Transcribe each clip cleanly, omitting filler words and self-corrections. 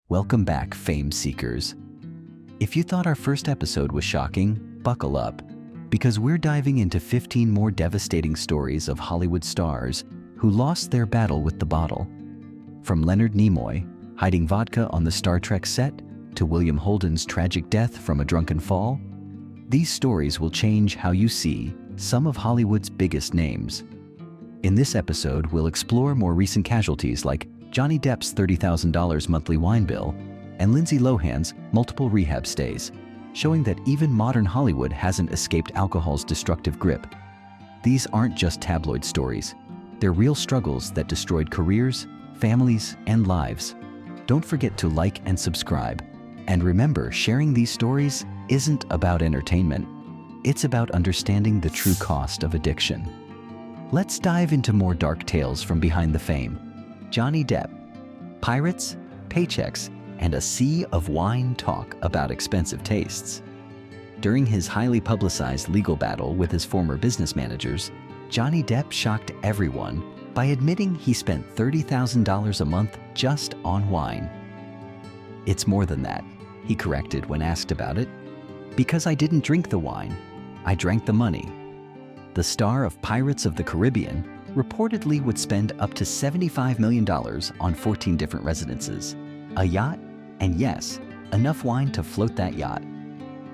Welcome back, fame seekers. If you thought our first episode was shocking, buckle up, because we're diving into 15 more devastating stories of Hollywood stars who lost their battle with the bottle. From Leonard Nimoy hiding vodka on the Star Trek set to William Holden's tragic death from a drunken fall, these stories will change how you see some of Hollywood's biggest names. In this episode, we'll explore more recent casualties like Johnny Depp's $30,000 monthly wine bill and Lindsay Lohan's multiple rehab stays, showing that even modern Hollywood hasn't escaped alcohol's destructive grip. These aren't just tabloid stories. They're real struggles that destroyed careers, families, and lives. Don't forget to like and subscribe. And remember, sharing these stories isn't about entertainment. It's about understanding the true cost of addiction. Let's dive into more dark tales from behind the fame. Johnny Depp. Pirates, paychecks, and a sea of wine talk about expensive tastes. During his highly publicized legal battle with his former business managers, Johnny Depp shocked everyone by admitting he spent $30,000 a month just on wine. "It's more than that," he corrected when asked about it. "Because I didn't drink the wine, I drank the money." The star of Pirates of the Caribbean reportedly would spend up to $75 million on 14 different residences, a yacht, and yes, enough wine to float that yacht.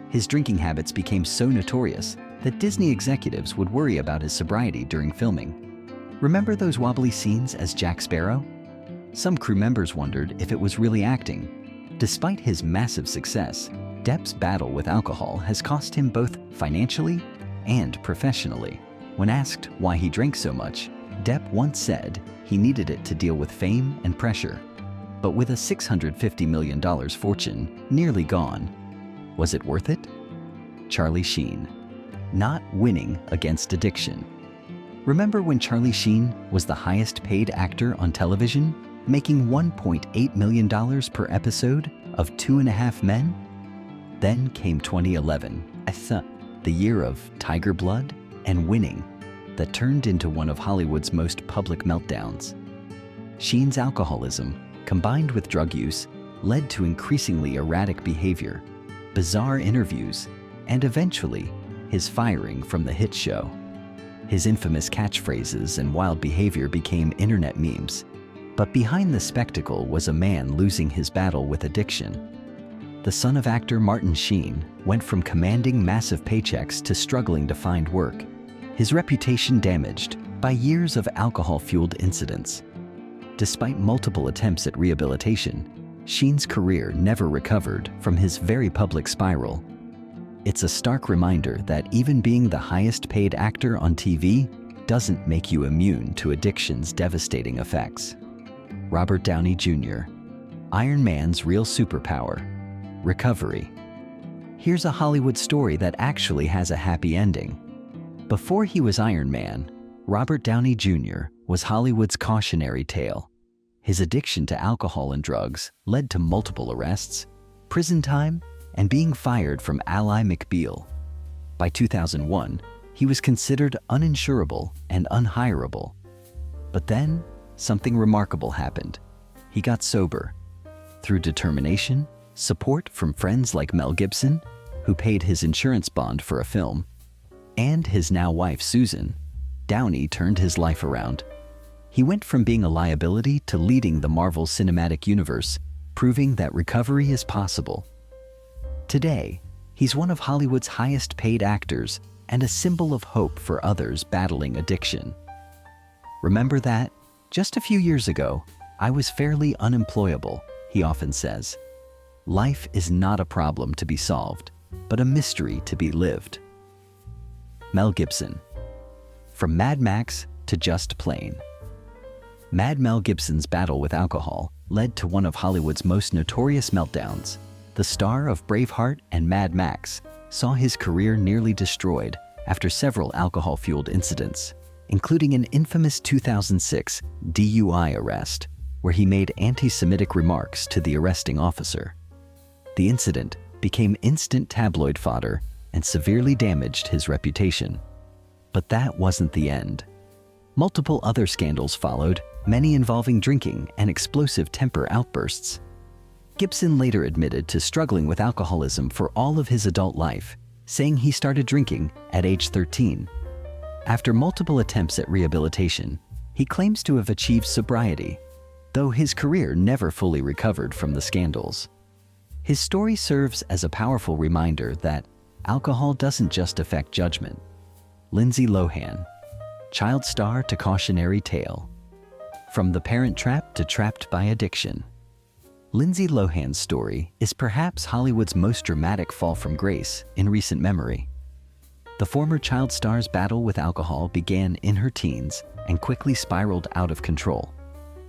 His drinking habits became so notorious that Disney executives would worry about his sobriety during filming. Remember those wobbly scenes as Jack Sparrow? Some crew members wondered if it was really acting. Despite his massive success, Depp's battle with alcohol has cost him both financially and professionally. When asked why he drank so much, Depp once said he needed it to deal with fame and pressure. But with a $650 million fortune nearly gone, was it worth it? Charlie Sheen. Not winning against addiction. Remember when Charlie Sheen was the highest paid actor on television, making $1.8 million per episode of 2.5 Men? Then came 2011, the year of Tiger Blood and winning, that turned into one of Hollywood's most public meltdowns. Sheen's alcoholism, combined with drug use, led to increasingly erratic behavior, bizarre interviews, and eventually, his firing from the hit show. His infamous catchphrases and wild behavior became internet memes. But behind the spectacle was a man losing his battle with addiction. The son of actor Martin Sheen went from commanding massive paychecks to struggling to find work, his reputation damaged by years of alcohol-fueled incidents. Despite multiple attempts at rehabilitation, Sheen's career never recovered from his very public spiral. It's a stark reminder that even being the highest-paid actor on TV doesn't make you immune to addiction's devastating effects. Robert Downey Jr. Iron Man's real superpower. Recovery. Here's a Hollywood story that actually has a happy ending. Before he was Iron Man, Robert Downey Jr. was Hollywood's cautionary tale. His addiction to alcohol and drugs led to multiple arrests, prison time, and being fired from Ally McBeal. By 2001, he was considered uninsurable and unhirable. But then, something remarkable happened. He got sober. Through determination, support from friends like Mel Gibson, who paid his insurance bond for a film, and his now wife Susan, Downey turned his life around. He went from being a liability to leading the Marvel Cinematic Universe, proving that recovery is possible. Today, he's one of Hollywood's highest-paid actors and a symbol of hope for others battling addiction. "Remember that? Just a few years ago, I was fairly unemployable," he often says. Life is not a problem to be solved, but a mystery to be lived. Mel Gibson. From Mad Max to Just Plain. Mad Mel Gibson's battle with alcohol led to one of Hollywood's most notorious meltdowns. The star of Braveheart and Mad Max saw his career nearly destroyed after several alcohol-fueled incidents, including an infamous 2006 DUI arrest, where he made anti-Semitic remarks to the arresting officer. The incident became instant tabloid fodder and severely damaged his reputation. But that wasn't the end. Multiple other scandals followed, many involving drinking and explosive temper outbursts. Gibson later admitted to struggling with alcoholism for all of his adult life, saying he started drinking at age 13. After multiple attempts at rehabilitation, he claims to have achieved sobriety, though his career never fully recovered from the scandals. His story serves as a powerful reminder that alcohol doesn't just affect judgment. Lindsay Lohan, child star to cautionary tale. From the parent trap to trapped by addiction. Lindsay Lohan's story is perhaps Hollywood's most dramatic fall from grace in recent memory. The former child star's battle with alcohol began in her teens and quickly spiraled out of control.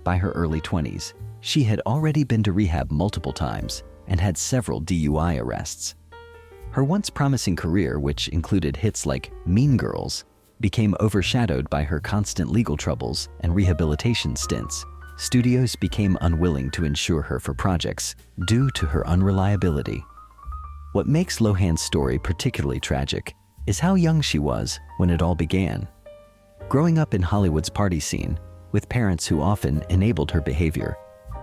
By her early 20s, she had already been to rehab multiple times and had several DUI arrests. Her once promising career, which included hits like Mean Girls, became overshadowed by her constant legal troubles and rehabilitation stints. Studios became unwilling to insure her for projects due to her unreliability. What makes Lohan's story particularly tragic is how young she was when it all began. Growing up in Hollywood's party scene, with parents who often enabled her behavior,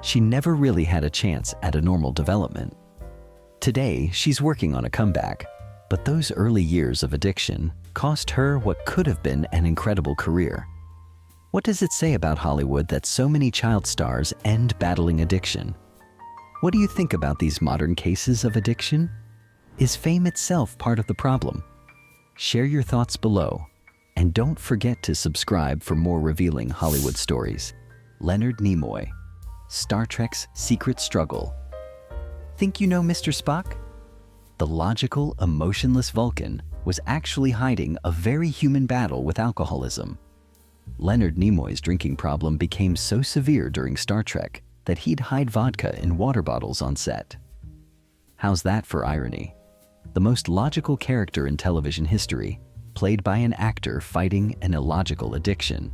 she never really had a chance at a normal development. Today, she's working on a comeback, but those early years of addiction cost her what could have been an incredible career. What does it say about Hollywood that so many child stars end battling addiction? What do you think about these modern cases of addiction? Is fame itself part of the problem? Share your thoughts below, and don't forget to subscribe for more revealing Hollywood stories. Leonard Nimoy, Star Trek's secret struggle. Think you know Mr. Spock? The logical, emotionless Vulcan was actually hiding a very human battle with alcoholism. Leonard Nimoy's drinking problem became so severe during Star Trek that he'd hide vodka in water bottles on set. How's that for irony? The most logical character in television history, played by an actor fighting an illogical addiction.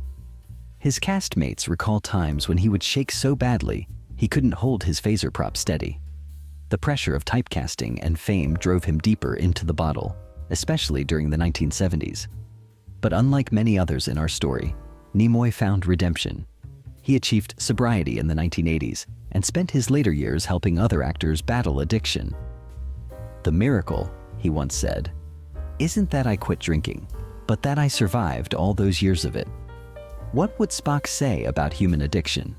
His castmates recall times when he would shake so badly he couldn't hold his phaser prop steady. The pressure of typecasting and fame drove him deeper into the bottle, especially during the 1970s. But unlike many others in our story, Nimoy found redemption. He achieved sobriety in the 1980s and spent his later years helping other actors battle addiction. "The miracle," he once said, "isn't that I quit drinking, but that I survived all those years of it." What would Spock say about human addiction?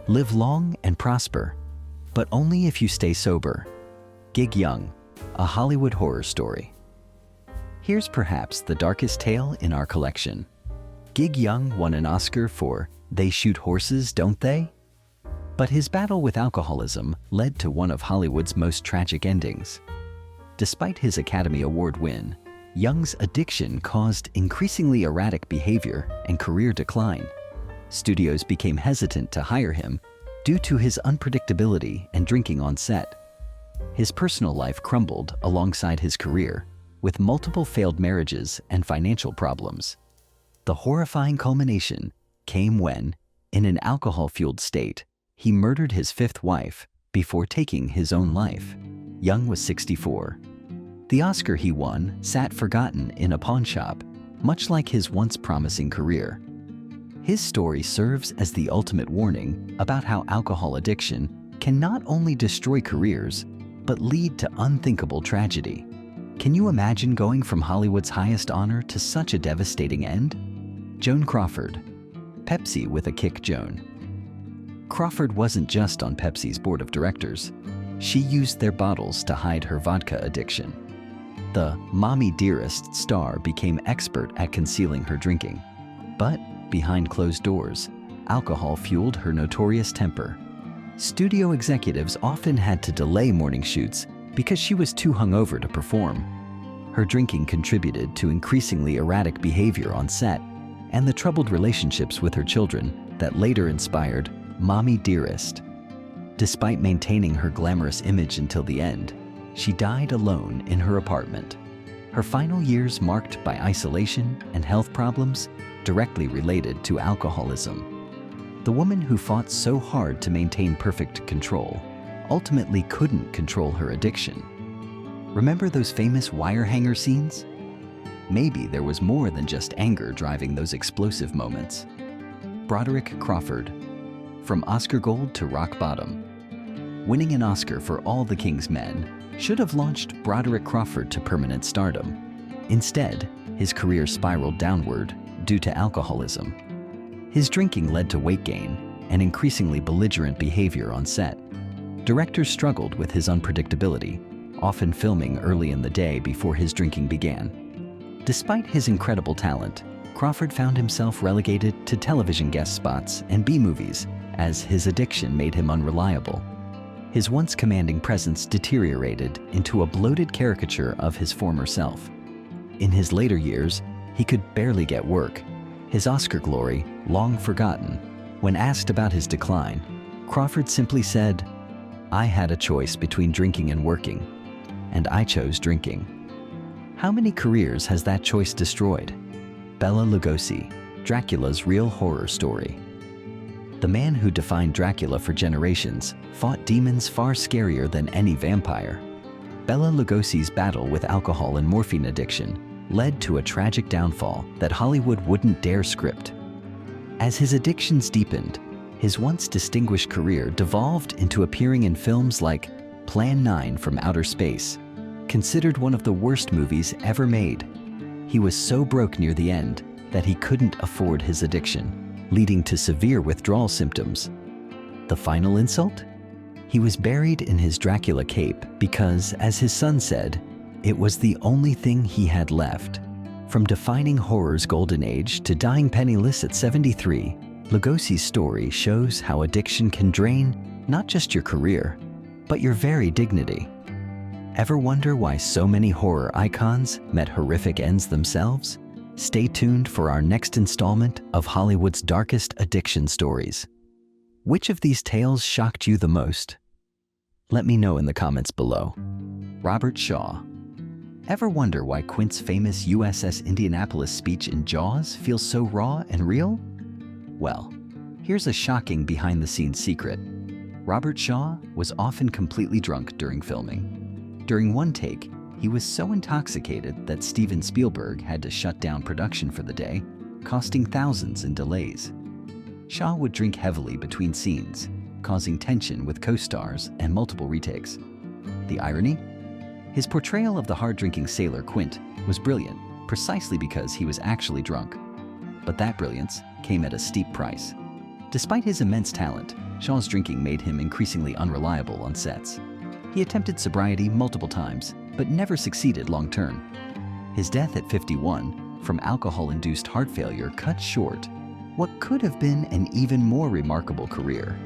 Live long and prosper, but only if you stay sober. Gig Young, a Hollywood horror story. Here's perhaps the darkest tale in our collection. Gig Young won an Oscar for They Shoot Horses, Don't They? But his battle with alcoholism led to one of Hollywood's most tragic endings. Despite his Academy Award win, Young's addiction caused increasingly erratic behavior and career decline. Studios became hesitant to hire him due to his unpredictability and drinking on set. His personal life crumbled alongside his career, with multiple failed marriages and financial problems. The horrifying culmination came when, in an alcohol-fueled state, he murdered his fifth wife before taking his own life. Young was 64. The Oscar he won sat forgotten in a pawn shop, much like his once promising career. His story serves as the ultimate warning about how alcohol addiction can not only destroy careers, but lead to unthinkable tragedy. Can you imagine going from Hollywood's highest honor to such a devastating end? Joan Crawford, Pepsi with a kick. Joan Crawford wasn't just on Pepsi's board of directors. She used their bottles to hide her vodka addiction. The Mommy Dearest star became expert at concealing her drinking. But behind closed doors, alcohol fueled her notorious temper. Studio executives often had to delay morning shoots because she was too hungover to perform. Her drinking contributed to increasingly erratic behavior on set and the troubled relationships with her children that later inspired Mommy Dearest. Despite maintaining her glamorous image until the end, she died alone in her apartment. Her final years marked by isolation and health problems directly related to alcoholism. The woman who fought so hard to maintain perfect control ultimately couldn't control her addiction. Remember those famous wire hanger scenes? Maybe there was more than just anger driving those explosive moments. Broderick Crawford, From Oscar Gold to Rock Bottom. winning an Oscar for All the King's Men, should have launched Broderick Crawford to permanent stardom. Instead, his career spiraled downward due to alcoholism. His drinking led to weight gain and increasingly belligerent behavior on set. Directors struggled with his unpredictability, often filming early in the day before his drinking began. Despite his incredible talent, Crawford found himself relegated to television guest spots and B-movies as his addiction made him unreliable. His once commanding presence deteriorated into a bloated caricature of his former self. In his later years, he could barely get work, his Oscar glory long forgotten. When asked about his decline, Crawford simply said, "I had a choice between drinking and working, and I chose drinking." How many careers has that choice destroyed? Bela Lugosi, Dracula's real horror story. The man who defined Dracula for generations fought demons far scarier than any vampire. Bela Lugosi's battle with alcohol and morphine addiction led to a tragic downfall that Hollywood wouldn't dare script. As his addictions deepened, his once distinguished career devolved into appearing in films like Plan 9 from Outer Space, considered one of the worst movies ever made. He was so broke near the end that he couldn't afford his addiction, leading to severe withdrawal symptoms. The final insult? He was buried in his Dracula cape because, as his son said, it was the only thing he had left. From defining horror's golden age to dying penniless at 73, Legosi's story shows how addiction can drain not just your career, but your very dignity. Ever wonder why so many horror icons met horrific ends themselves? Stay tuned for our next installment of Hollywood's darkest addiction stories. Which of these tales shocked you the most? Let me know in the comments below. Robert Shaw. Ever wonder why Quint's famous USS Indianapolis speech in Jaws feels so raw and real? Well, here's a shocking behind-the-scenes secret. Robert Shaw was often completely drunk during filming. During one take, he was so intoxicated that Steven Spielberg had to shut down production for the day, costing thousands in delays. Shaw would drink heavily between scenes, causing tension with co-stars and multiple retakes. The irony? His portrayal of the hard-drinking sailor Quint was brilliant, precisely because he was actually drunk. But that brilliance came at a steep price. Despite his immense talent, Shaw's drinking made him increasingly unreliable on sets. He attempted sobriety multiple times, but never succeeded long-term. His death at 51 from alcohol-induced heart failure cut short what could have been an even more remarkable career.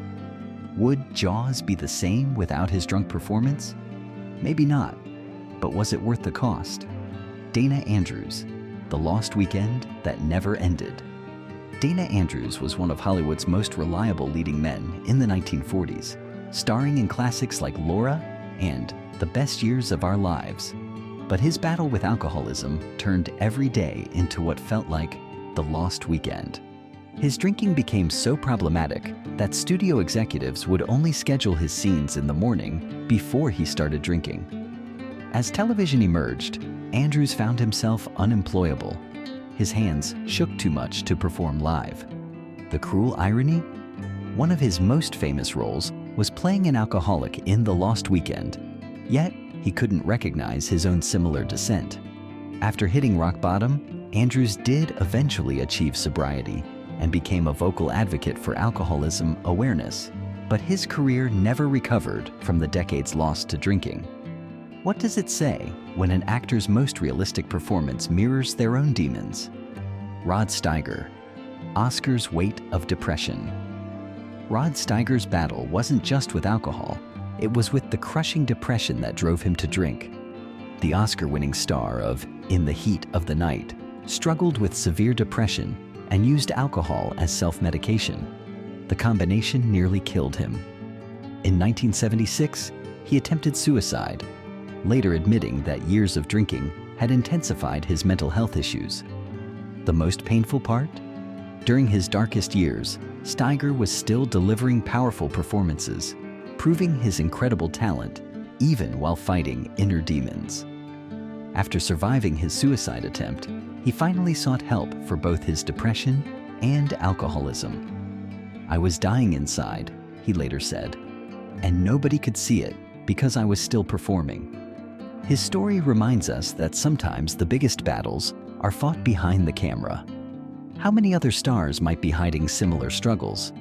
Would Jaws be the same without his drunk performance? Maybe not, but was it worth the cost? Dana Andrews, The Lost Weekend That Never Ended. Dana Andrews was one of Hollywood's most reliable leading men in the 1940s, starring in classics like Laura and The Best Years of Our Lives. But his battle with alcoholism turned every day into what felt like the lost weekend. His drinking became so problematic that studio executives would only schedule his scenes in the morning before he started drinking. As television emerged, Andrews found himself unemployable. His hands shook too much to perform live. The cruel irony? One of his most famous roles was playing an alcoholic in The Lost Weekend, yet he couldn't recognize his own similar descent. After hitting rock bottom, Andrews did eventually achieve sobriety and became a vocal advocate for alcoholism awareness, but his career never recovered from the decades lost to drinking. What does it say when an actor's most realistic performance mirrors their own demons? Rod Steiger, Oscar's Weight of Depression. Rod Steiger's battle wasn't just with alcohol, it was with the crushing depression that drove him to drink. The Oscar-winning star of In the Heat of the Night struggled with severe depression and used alcohol as self-medication. The combination nearly killed him. In 1976, he attempted suicide, later admitting that years of drinking had intensified his mental health issues. The most painful part? During his darkest years, Steiger was still delivering powerful performances, proving his incredible talent even while fighting inner demons. After surviving his suicide attempt, he finally sought help for both his depression and alcoholism. "I was dying inside," he later said. and nobody could see it because I was still performing. His story reminds us that sometimes the biggest battles are fought behind the camera. How many other stars might be hiding similar struggles?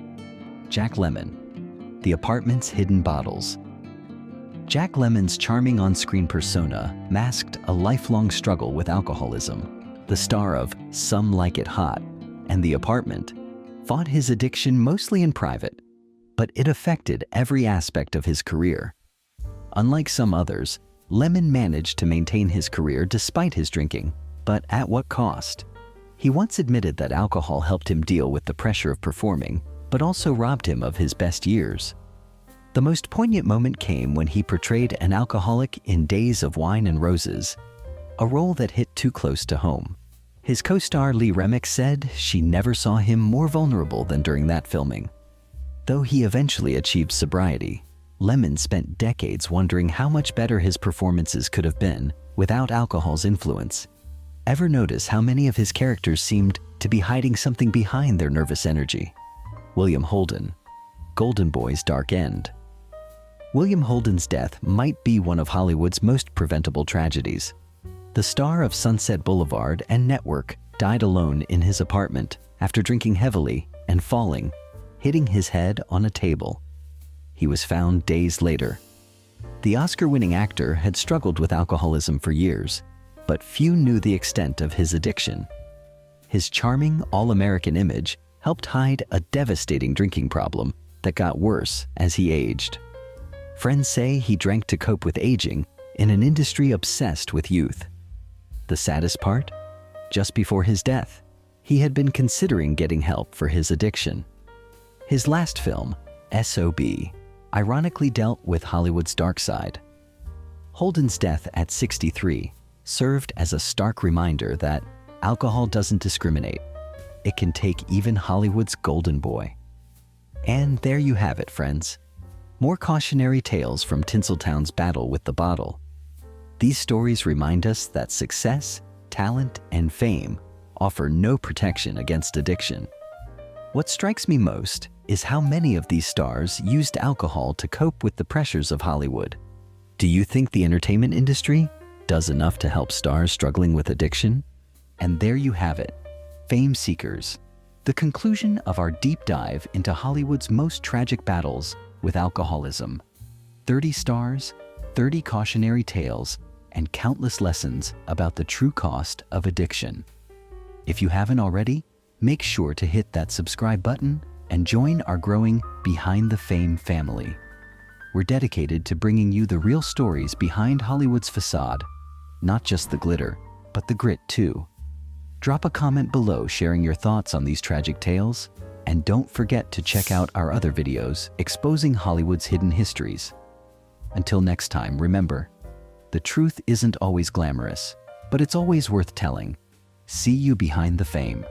Jack Lemmon, The Apartment's Hidden Bottles. Jack Lemmon's charming on-screen persona masked a lifelong struggle with alcoholism. The star of Some Like It Hot and The Apartment fought his addiction mostly in private, but it affected every aspect of his career. Unlike some others, Lemmon managed to maintain his career despite his drinking, but at what cost? He once admitted that alcohol helped him deal with the pressure of performing, but also robbed him of his best years. The most poignant moment came when he portrayed an alcoholic in Days of Wine and Roses, a role that hit too close to home. His co-star Lee Remick said she never saw him more vulnerable than during that filming. Though he eventually achieved sobriety, Lemmon spent decades wondering how much better his performances could have been without alcohol's influence. Ever notice how many of his characters seemed to be hiding something behind their nervous energy? William Holden, Golden Boy's Dark End. William Holden's death might be one of Hollywood's most preventable tragedies. The star of Sunset Boulevard and Network died alone in his apartment after drinking heavily and falling, hitting his head on a table. He was found days later. The Oscar-winning actor had struggled with alcoholism for years, but few knew the extent of his addiction. His charming, all-American image helped hide a devastating drinking problem that got worse as he aged. Friends say he drank to cope with aging in an industry obsessed with youth. The saddest part? Just before his death, he had been considering getting help for his addiction. His last film, S.O.B., ironically dealt with Hollywood's dark side. Holden's death at 63 served as a stark reminder that alcohol doesn't discriminate. It can take even Hollywood's golden boy. And there you have it, friends. More cautionary tales from Tinseltown's battle with the bottle. These stories remind us that success, talent, and fame offer no protection against addiction. What strikes me most is how many of these stars used alcohol to cope with the pressures of Hollywood. Do you think the entertainment industry does enough to help stars struggling with addiction? And there you have it, Fame Seekers, the conclusion of our deep dive into Hollywood's most tragic battles with alcoholism. 30 stars, 30 cautionary tales, and countless lessons about the true cost of addiction. If you haven't already, make sure to hit that subscribe button and join our growing Behind the Fame family. We're dedicated to bringing you the real stories behind Hollywood's facade, not just the glitter, but the grit too. Drop a comment below sharing your thoughts on these tragic tales, and don't forget to check out our other videos exposing Hollywood's hidden histories. Until next time, remember, the truth isn't always glamorous, but it's always worth telling. See you behind the fame.